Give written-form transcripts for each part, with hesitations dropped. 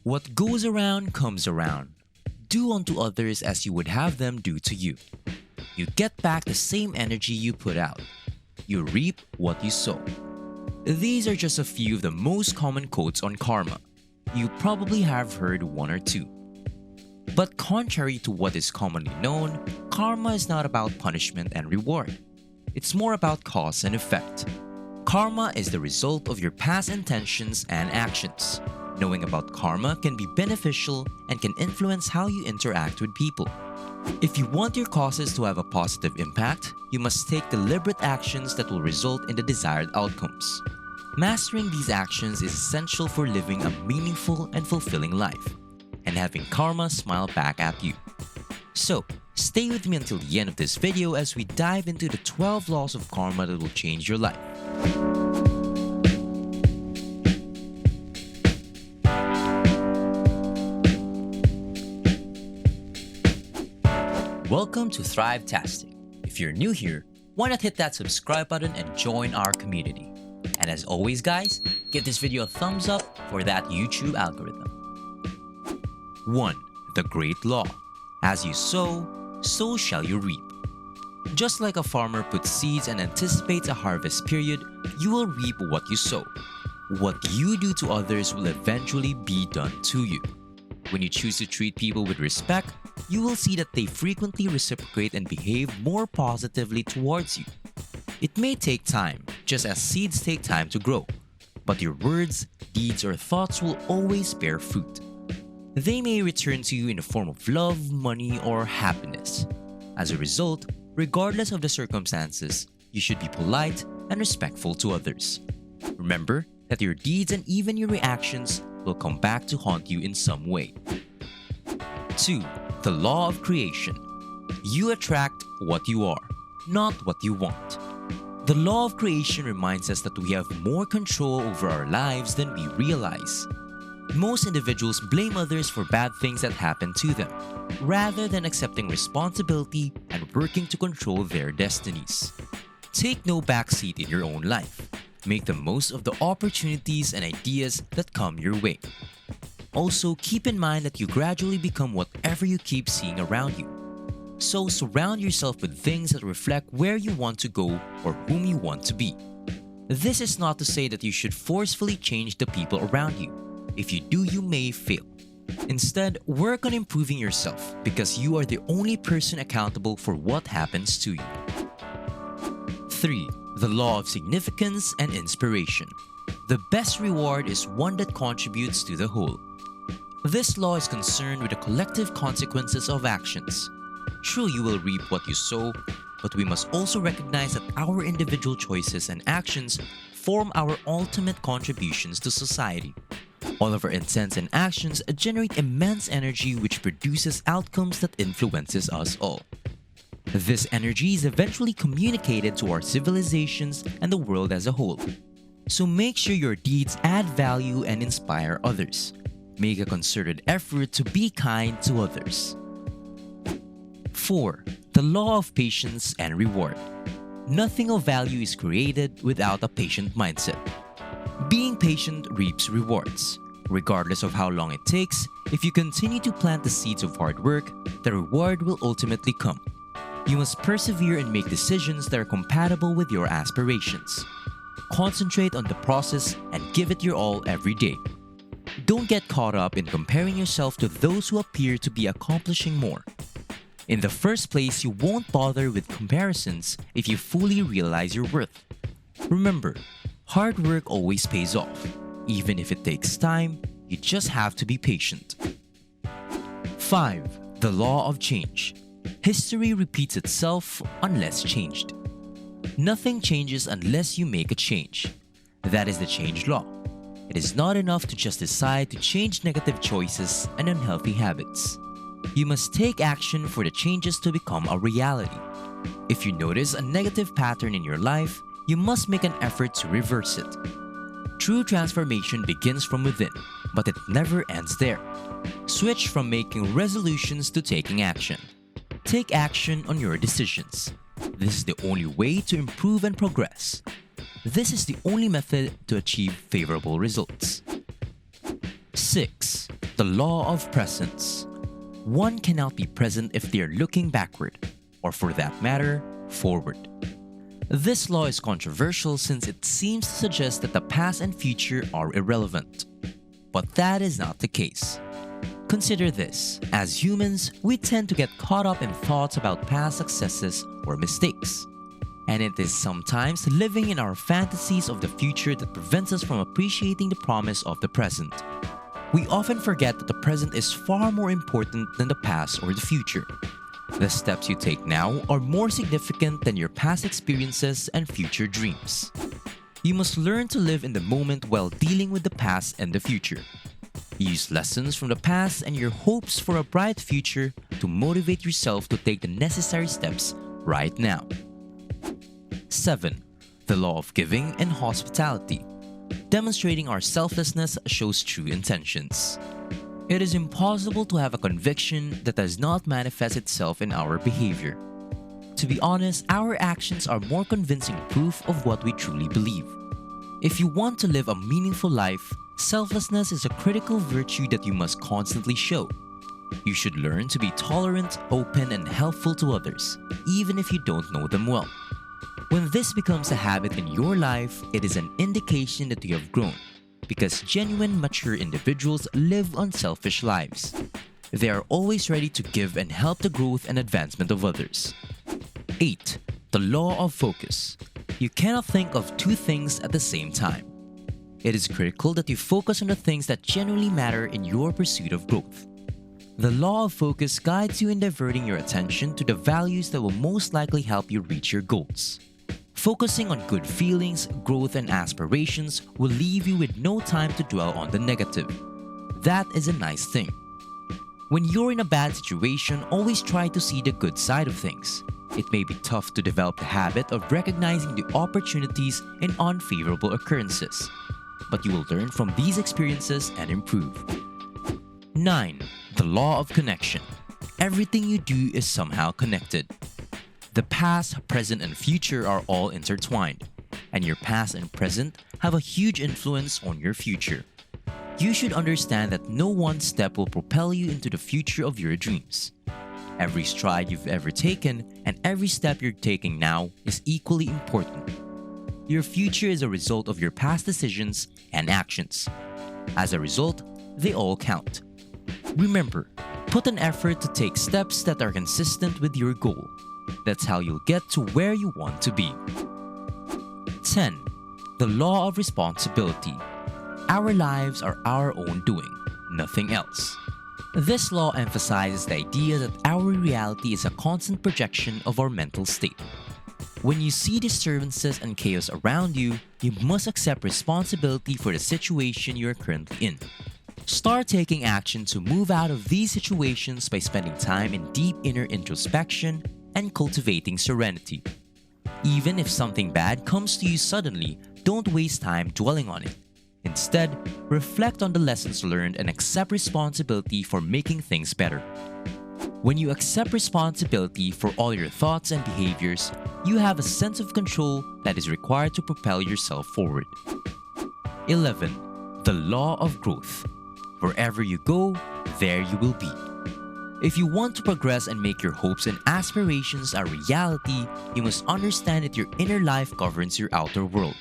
What goes around comes around. Do unto others as you would have them do to you. You get back the same energy you put out. You reap what you sow. These are just a few of the most common quotes on karma. You probably have heard one or two. But contrary to what is commonly known, karma is not about punishment and reward. It's more about cause and effect. Karma is the result of your past intentions and actions. Knowing about karma can be beneficial and can influence how you interact with people. If you want your causes to have a positive impact, you must take deliberate actions that will result in the desired outcomes. Mastering these actions is essential for living a meaningful and fulfilling life, and having karma smile back at you. So, stay with me until the end of this video as we dive into the 12 laws of karma that will change your life. Welcome to Thrivetastic. If you're new here, why not hit that subscribe button and join our community? And as always guys, give this video a thumbs up for that YouTube algorithm. 1. The Great Law. As you sow, so shall you reap. Just like a farmer puts seeds and anticipates a harvest period, you will reap what you sow. What you do to others will eventually be done to you. When you choose to treat people with respect, you will see that they frequently reciprocate and behave more positively towards you. It may take time, just as seeds take time to grow, but your words, deeds, or thoughts will always bear fruit. They may return to you in the form of love, money, or happiness. As a result, regardless of the circumstances, you should be polite and respectful to others. Remember that your deeds and even your reactions will come back to haunt you in some way. 2. The Law of Creation. You attract what you are, not what you want. The law of creation reminds us that we have more control over our lives than we realize. Most individuals blame others for bad things that happen to them, rather than accepting responsibility and working to control their destinies. Take no backseat in your own life. Make the most of the opportunities and ideas that come your way. Also, keep in mind that you gradually become whatever you keep seeing around you. So surround yourself with things that reflect where you want to go or whom you want to be. This is not to say that you should forcefully change the people around you. If you do, you may fail. Instead, work on improving yourself because you are the only person accountable for what happens to you. 3. The Law of Significance and Inspiration. The best reward is one that contributes to the whole. This law is concerned with the collective consequences of actions. True, you will reap what you sow, but we must also recognize that our individual choices and actions form our ultimate contributions to society. All of our intents and actions generate immense energy which produces outcomes that influences us all. This energy is eventually communicated to our civilizations and the world as a whole. So make sure your deeds add value and inspire others. Make a concerted effort to be kind to others. 4. The Law of Patience and Reward. Nothing of value is created without a patient mindset. Being patient reaps rewards. Regardless of how long it takes, if you continue to plant the seeds of hard work, the reward will ultimately come. You must persevere and make decisions that are compatible with your aspirations. Concentrate on the process and give it your all every day. Don't get caught up in comparing yourself to those who appear to be accomplishing more. In the first place, you won't bother with comparisons if you fully realize your worth. Remember, hard work always pays off. Even if it takes time, you just have to be patient. 5. The Law of Change. History repeats itself unless changed. Nothing changes unless you make a change. That is the change law. It is not enough to just decide to change negative choices and unhealthy habits. You must take action for the changes to become a reality. If you notice a negative pattern in your life, you must make an effort to reverse it. True transformation begins from within, but it never ends there. Switch from making resolutions to taking action. Take action on your decisions. This is the only way to improve and progress. This is the only method to achieve favorable results. 6. The law of presence. One cannot be present if they are looking backward, or for that matter, forward. This law is controversial since it seems to suggest that the past and future are irrelevant. But that is not the case. Consider this: as humans, we tend to get caught up in thoughts about past successes or mistakes. And it is sometimes living in our fantasies of the future that prevents us from appreciating the promise of the present. We often forget that the present is far more important than the past or the future. The steps you take now are more significant than your past experiences and future dreams. You must learn to live in the moment while dealing with the past and the future. Use lessons from the past and your hopes for a bright future to motivate yourself to take the necessary steps right now. 7. The law of giving and hospitality. Demonstrating our selflessness shows true intentions. It is impossible to have a conviction that does not manifest itself in our behavior. To be honest, our actions are more convincing proof of what we truly believe. If you want to live a meaningful life, selflessness is a critical virtue that you must constantly show. You should learn to be tolerant, open, and helpful to others, even if you don't know them well. When this becomes a habit in your life, it is an indication that you have grown, because genuine, mature individuals live unselfish lives. They are always ready to give and help the growth and advancement of others. 8. The law of focus. You cannot think of two things at the same time. It is critical that you focus on the things that genuinely matter in your pursuit of growth. The law of focus guides you in diverting your attention to the values that will most likely help you reach your goals. Focusing on good feelings, growth, and aspirations will leave you with no time to dwell on the negative. That is a nice thing. When you're in a bad situation, always try to see the good side of things. It may be tough to develop the habit of recognizing the opportunities in unfavorable occurrences, but you will learn from these experiences and improve. 9. The law of connection. Everything you do is somehow connected. The past, present, and future are all intertwined, and your past and present have a huge influence on your future. You should understand that no one step will propel you into the future of your dreams. Every stride you've ever taken and every step you're taking now is equally important. Your future is a result of your past decisions and actions. As a result, they all count. Remember, put an effort to take steps that are consistent with your goal. That's how you'll get to where you want to be. 10. The law of responsibility. Our lives are our own doing, nothing else. This law emphasizes the idea that our reality is a constant projection of our mental state. When you see disturbances and chaos around you, you must accept responsibility for the situation you are currently in. Start taking action to move out of these situations by spending time in deep inner introspection and cultivating serenity. Even if something bad comes to you suddenly, don't waste time dwelling on it. Instead, reflect on the lessons learned and accept responsibility for making things better. When you accept responsibility for all your thoughts and behaviors, you have a sense of control that is required to propel yourself forward. 11. The law of growth. Wherever you go, there you will be. If you want to progress and make your hopes and aspirations a reality, you must understand that your inner life governs your outer world.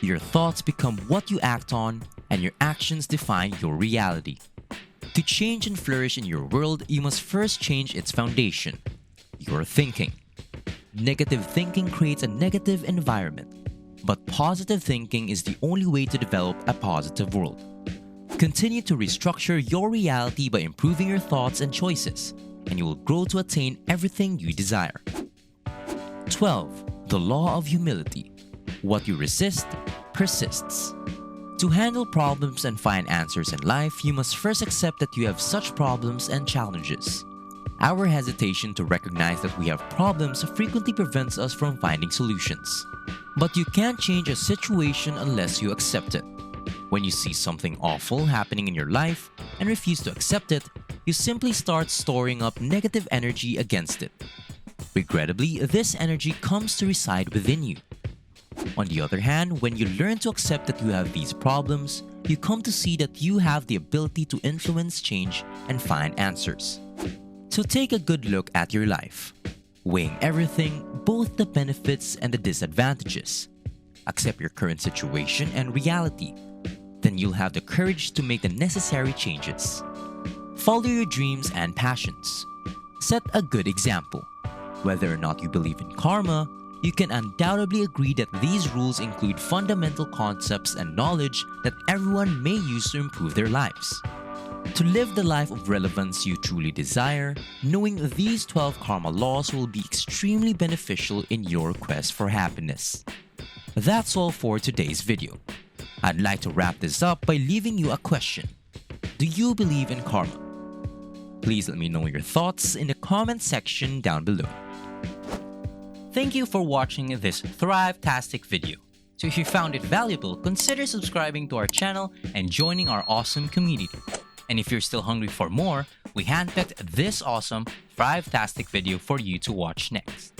Your thoughts become what you act on, and your actions define your reality. To change and flourish in your world, you must first change its foundation, your thinking. Negative thinking creates a negative environment, but positive thinking is the only way to develop a positive world. Continue to restructure your reality by improving your thoughts and choices, and you will grow to attain everything you desire. 12. The law of humility. What you resist, persists. To handle problems and find answers in life, you must first accept that you have such problems and challenges. Our hesitation to recognize that we have problems frequently prevents us from finding solutions. But you can't change a situation unless you accept it. When you see something awful happening in your life and refuse to accept it, you simply start storing up negative energy against it. Regrettably, this energy comes to reside within you. On the other hand, when you learn to accept that you have these problems, you come to see that you have the ability to influence change and find answers. So take a good look at your life, weighing everything, both the benefits and the disadvantages. Accept your current situation and reality. Then you'll have the courage to make the necessary changes. Follow your dreams and passions. Set a good example. Whether or not you believe in karma, you can undoubtedly agree that these rules include fundamental concepts and knowledge that everyone may use to improve their lives. To live the life of relevance you truly desire, knowing these 12 karma laws will be extremely beneficial in your quest for happiness. That's all for today's video. I'd like to wrap this up by leaving you a question. Do you believe in karma? Please let me know your thoughts in the comment section down below. Thank you for watching this Thrivetastic video. So if you found it valuable, consider subscribing to our channel and joining our awesome community. And if you're still hungry for more, we handpicked this awesome Thrivetastic video for you to watch next.